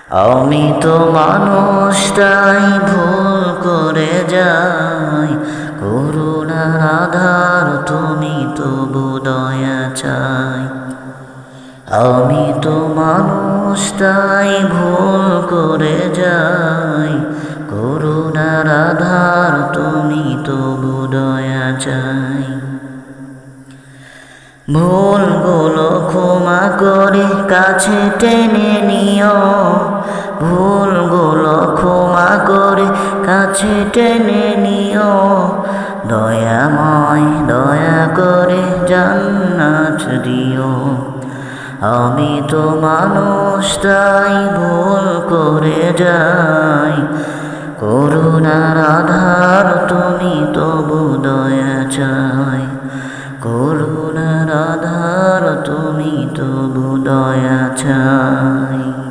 আমি তো মানুষটাই ভুল করে যাই, করুণার আধার তুমি তবু দয়া চাই। আমি তো মানুষটাই ভুল করে যাই, করুণার আধার তুমি তবু দয়া চাই। ভুলগুলো ক্ষমা করে কাছে টেনে নিও, ভুলগুলো ক্ষমা করে কাছে টেনে নিও। দয়াময় দয়া করে জান্নাত দিও। আমি তো মানুষটাই ভুল করে যাই, করুণার আধার তুমি তবু দয়া চাই। করুণার আধার তুমি তবু দয়া চাই।